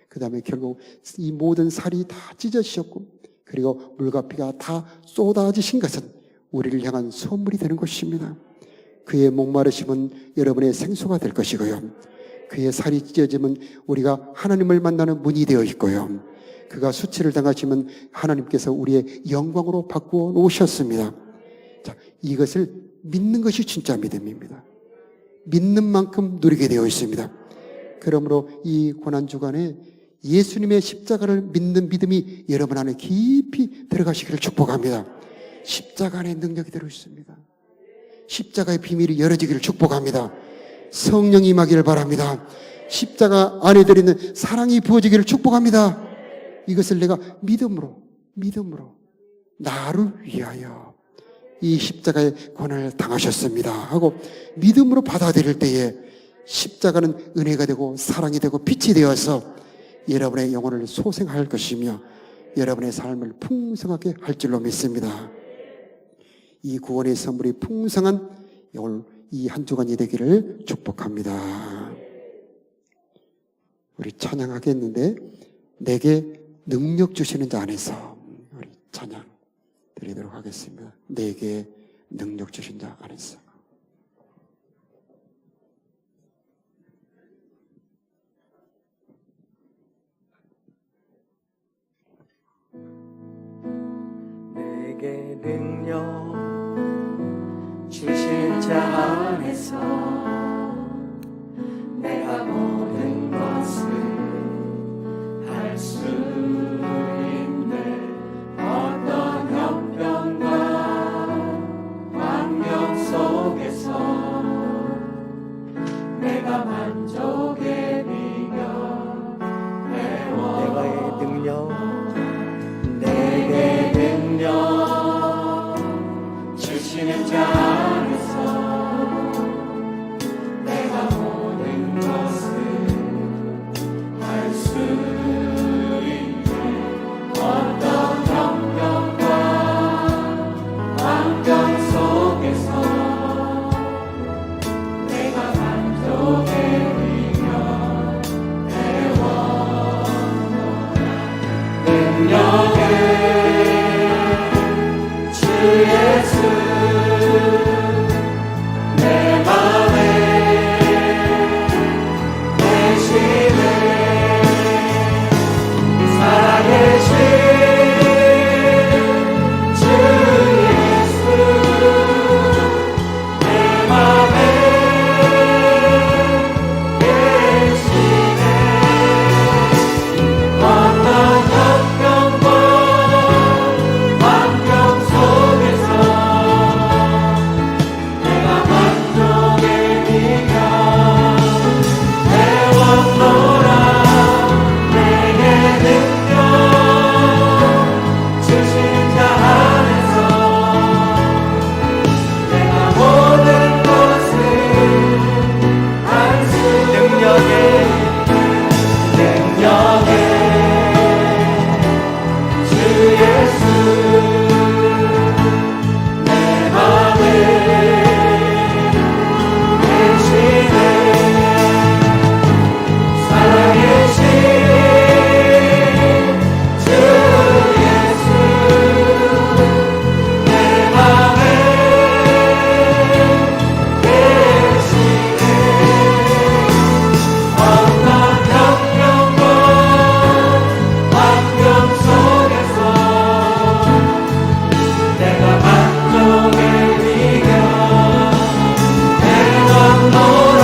그 다음에 결국 이 모든 살이 다 찢어지셨고 그리고 물과 피가 다 쏟아지신 것은 우리를 향한 선물이 되는 것입니다. 그의 목마르심은 여러분의 생수가 될 것이고요. 그의 살이 찢어지면 우리가 하나님을 만나는 문이 되어 있고요. 그가 수치를 당하시면 하나님께서 우리의 영광으로 바꾸어 놓으셨습니다. 자, 이것을 믿는 것이 진짜 믿음입니다. 믿는 만큼 누리게 되어 있습니다. 그러므로 이 고난주간에 예수님의 십자가를 믿는 믿음이 여러분 안에 깊이 들어가시기를 축복합니다. 십자가 안에 능력이 들어 있습니다. 십자가의 비밀이 열어지기를 축복합니다. 성령이 임하기를 바랍니다. 십자가 안에 들어있는 사랑이 부어지기를 축복합니다. 이것을 내가 믿음으로 나를 위하여 이 십자가의 고난을 당하셨습니다 하고 믿음으로 받아들일 때에 십자가는 은혜가 되고 사랑이 되고 빛이 되어서 여러분의 영혼을 소생할 것이며 여러분의 삶을 풍성하게 할 줄로 믿습니다. 이 구원의 선물이 풍성한 오늘 이 한 주간이 되기를 축복합니다. 우리 찬양하겠는데 내게 능력 주시는 자 안에서 우리 찬양 드리도록 하겠습니다. 내게 능력 주신 자 안에서. 내게 능력 주신 자 안에서 내가 모든 것을 할 수 있네. 어떤 형편과 환경 속에서 내가 만족의 비결 배워. 내가의 능력, 내게 능력 주시는 자 안에서 내가 모든 것을 할 수 있네. 어떤 형편과 환경 속에서 내가 만족의 비결 배워노라. 능력의 주 예수 내 맘에 계시네. 살아계신 주 예수 내 맘에 계시네. 어떤 형편과 환경 속에서 내가 만족의 비결 배웠노라. 내게 능력 주신 자 안에서 내가 모든 것을 할 수. 능력의 주 예수 내 맘에 계시네. 살아계신 주 예수 내 맘에 계시네. 어떤 형편과 환경 속에서 내가 만족의 비결 배웠노라.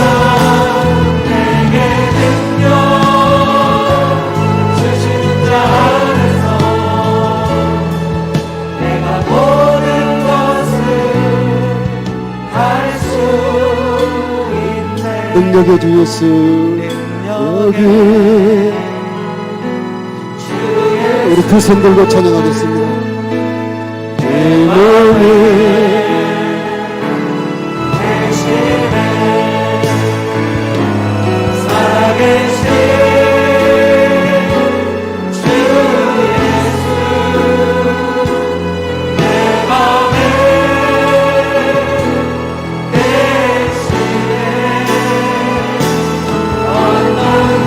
내게 능력 주신 자 안에서 내가 모든 것을 할 수 있네. 능력의 주 예수 여기 우리 두 손 들고 찬양하겠습니다. 내 마음에 계시네. 살아계신 주 예수 내 맘에 계시네. 어떤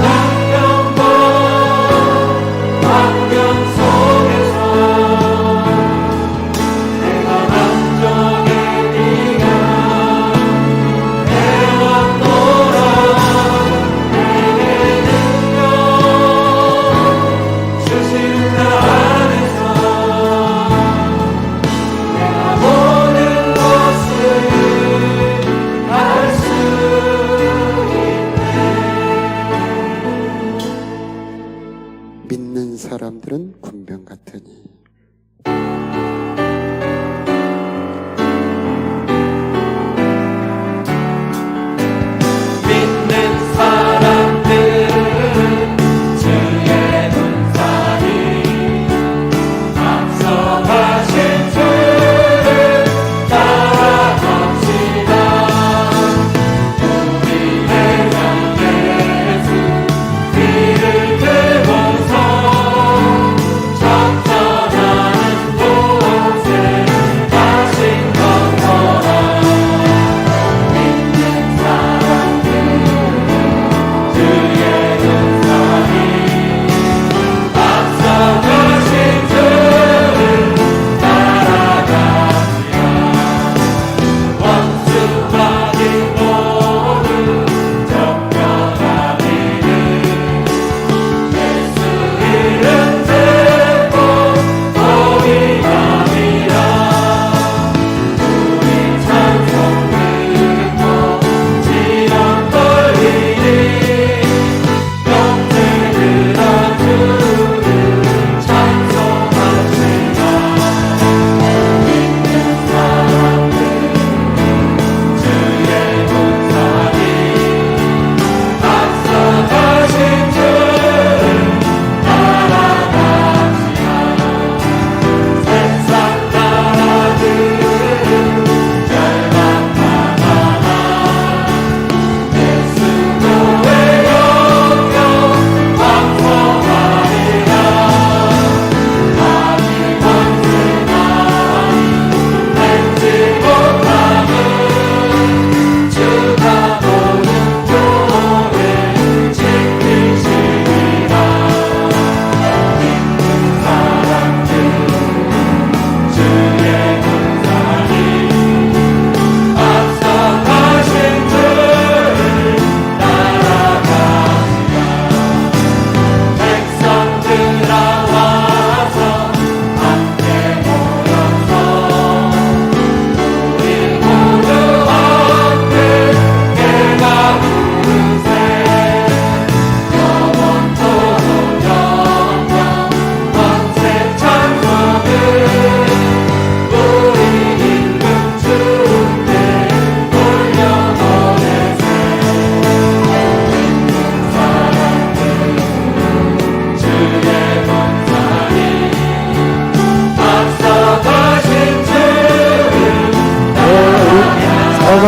형편과 환경 속에서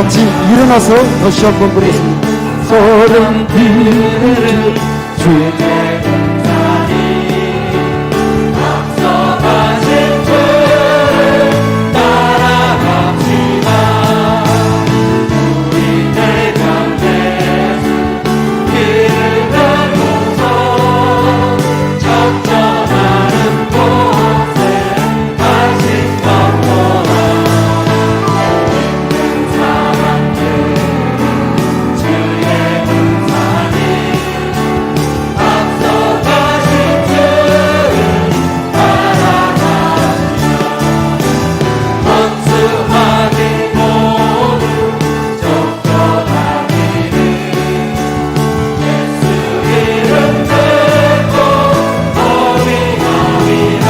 같이 일어나서 다시 한번 부르겠습니다. 소름 그를 주의 공산이 앞서가신 주를 따라갑시다. 우리 대강대 길을 걷고서 적절하는 곳에 다시 걷거라. 있는 사람들 주의 공산이 앞서가신 주를 따라갑시다. 원수마귀 모두 쫓겨나기를 예수 이름 듣고 범인하리라.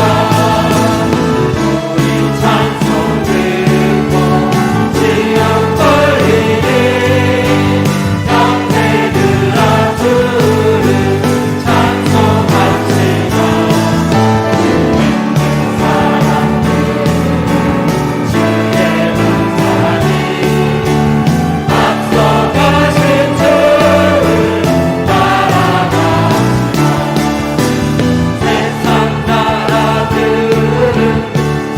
우리 찬송 듣고 지연 걸리니 형제들아 주를 찬송합시다. 있는 사람들 주의 공산이 앞서가신 주를 따라갑시다. 세상 나라들은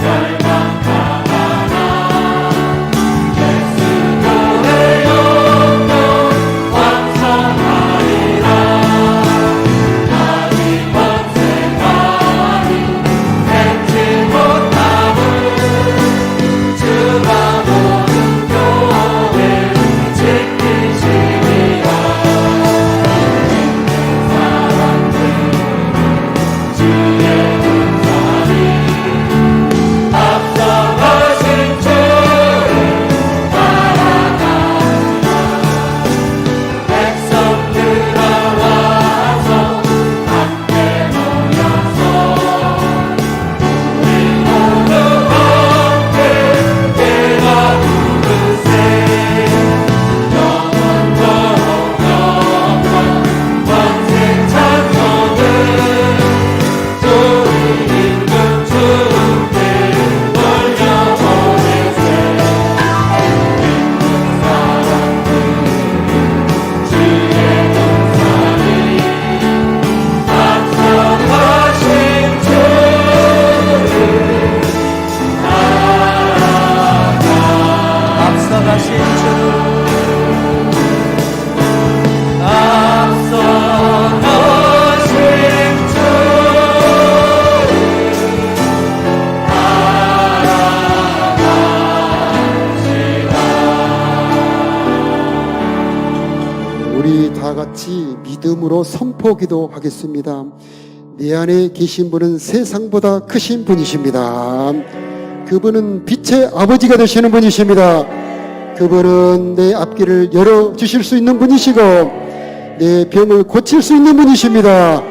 절망하나 예수 노래 영영 완성하리라. 아직 번세만이 맺지 못함을 주가 모든 교회를 지키시리라. 있는 사람들 주의 공산이 앞서가신 주를 따라갑시다. 백성들아 와서 함께 모여서 우리 모두 함께 내가 부르세. 영원토록 영원 번세 찬송을 우리 임금 주께 돌려보내세. 있는 사람들 주의 공산이 앞서가신 주를 앞서가신 주 앞서가신 우리 다 같이 믿음으로 선포기도 하겠습니다. 내 안에 계신 분은 세상보다 크신 분이십니다. 그분은 빛의 아버지가 되시는 분이십니다. 그분은 내 앞길을 열어주실 수 있는 분이시고 내 병을 고칠 수 있는 분이십니다.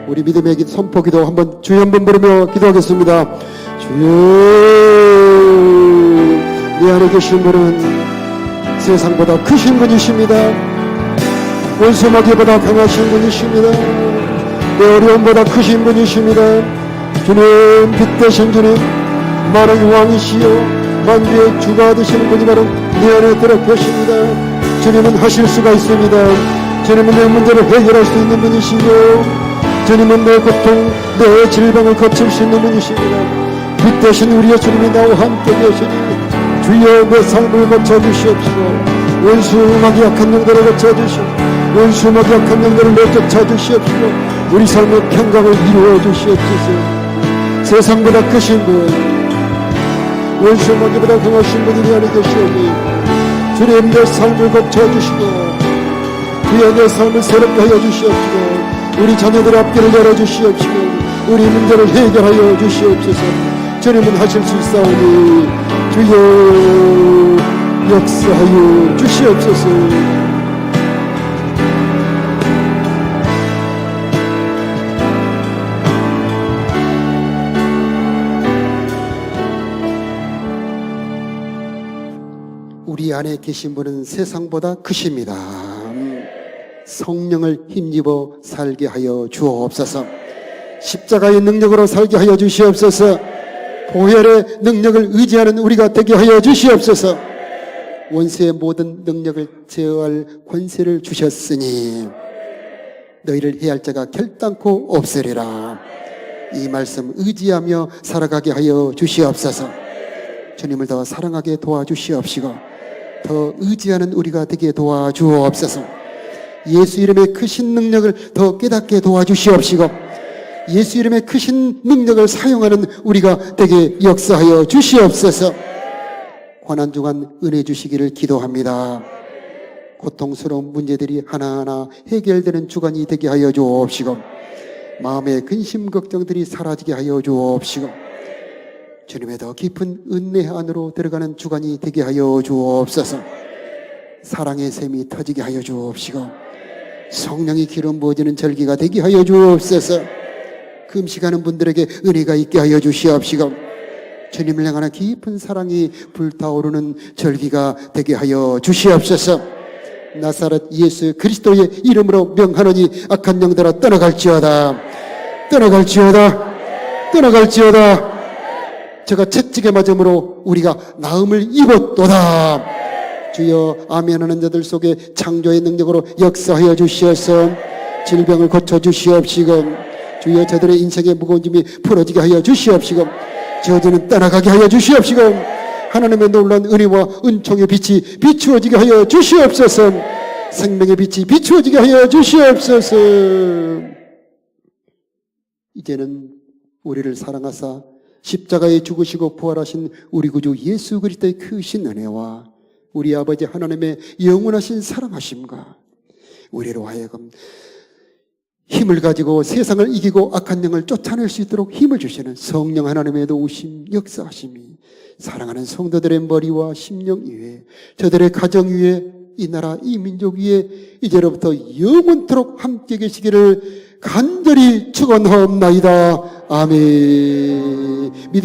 우리 믿음의 선포기도 한번 주여 한번 부르며 기도하겠습니다. 주여, 내 안에 계신 분은 세상보다 크신 분이십니다. 원수마귀보다 강하신 분이십니다. 내 어려움보다 크신 분이십니다. 주님, 빛 되신 주님, 만왕의 왕이시여 만주의 주가 되시는 분이 바로 내 안에 들어 계십니다. 주님은 하실 수가 있습니다. 주님은 내 문제를 해결할 수 있는 분이시고 주님은 내 고통, 내 질병을 고칠 수 있는 분이십니다. 빛 되신 우리의 주님이 나와 함께 계시니 주여 내 삶을 고쳐주시옵시고 원수마귀 약한 영들을 고쳐주시고 원수마귀 약한 영들을 내쫓아 주시옵시고 우리 삶의 평강을 이루어 주시옵소서. 세상보다 크신 분, 원수마귀보다 강하신 분이 내 안에 계시오니 주님 내 삶을 고쳐주시고 주여 내 삶을 새롭게 하여 주시옵시고 우리 자녀들 앞길을 열어주시옵시고 우리 문제를 해결하여 주시옵소서. 주님은 하실 수 있사오니 주여 역사하여 주시옵소서. 우리 안에 계신 분은 세상보다 크십니다. 성령을 힘입어 살게 하여 주옵소서. 십자가의 능력으로 살게 하여 주시옵소서. 보혈의 능력을 의지하는 우리가 되게 하여 주시옵소서. 원수의 모든 능력을 제어할 권세를 주셨으니 너희를 해할 자가 결단코 없으리라. 이 말씀 의지하며 살아가게 하여 주시옵소서. 주님을 더 사랑하게 도와주시옵시고 더 의지하는 우리가 되게 도와주옵소서. 예수 이름의 크신 능력을 더 깨닫게 도와주시옵시고 예수 이름의 크신 능력을 사용하는 우리가 되게 역사하여 주시옵소서. 고난중간 은혜 주시기를 기도합니다. 고통스러운 문제들이 하나하나 해결되는 주간이 되게 하여 주옵시고 마음의 근심 걱정들이 사라지게 하여 주옵시고 주님의 더 깊은 은혜 안으로 들어가는 주간이 되게 하여 주옵소서. 사랑의 샘이 터지게 하여 주옵시고 성령이 기름 부어지는 절기가 되게 하여 주옵소서. 금식하는 분들에게 은혜가 있게 하여 주시옵시고 주님을 향하는 깊은 사랑이 불타오르는 절기가 되게 하여 주시옵소서. 나사렛 예수 그리스도의 이름으로 명하노니 악한 영들아 떠나갈지어다. 떠나갈지어다. 떠나갈지어다. 제가 채찍에 맞음으로 우리가 나음을 입었도다. 주여 아멘하는 자들 속에 창조의 능력으로 역사하여 주시어서 질병을 고쳐주시옵시고 주여 저들의 인생의 무거운 짐이 풀어지게 하여 주시옵시고 저들은 떠나가게 하여 주시옵시고 하나님의 놀라운 은혜와 은총의 빛이 비추어지게 하여 주시옵소서. 생명의 빛이 비추어지게 하여 주시옵소서. 이제는 우리를 사랑하사 십자가에 죽으시고 부활하신 우리 구주 예수 그리스도의 크신 은혜와 우리 아버지 하나님의 영원하신 사랑하심과 우리로 하여금 힘을 가지고 세상을 이기고 악한 영을 쫓아낼 수 있도록 힘을 주시는 성령 하나님의 도우심 역사하심이 사랑하는 성도들의 머리와 심령 위에 저들의 가정 위에 이 나라 이 민족 위에 이제로부터 영원토록 함께 계시기를 간절히 축원하옵나이다. 아멘. 믿음